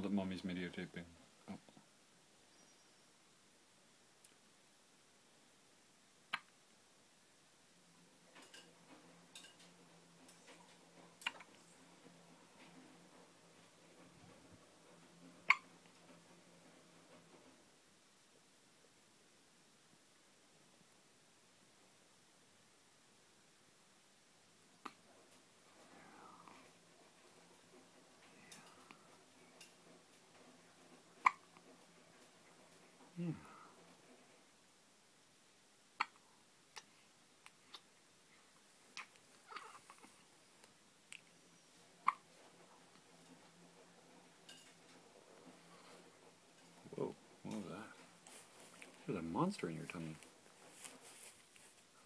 now that Mommy's videotaping. Oh. Hmm. Whoa, what was that? There's a monster in your tummy.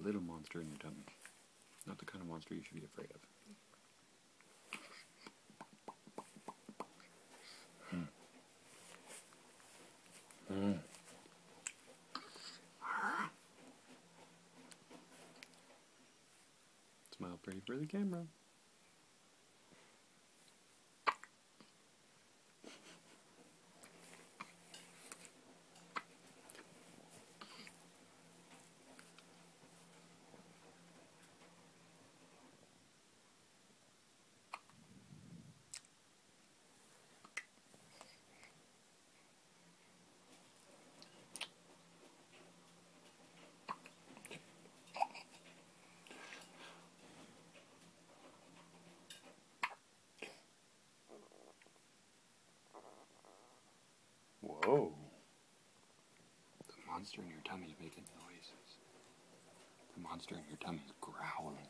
A little monster in your tummy. Not the kind of monster you should be afraid of. Mm. Smile pretty for the camera. Whoa. The monster in your tummy is making noises. The monster in your tummy is growling.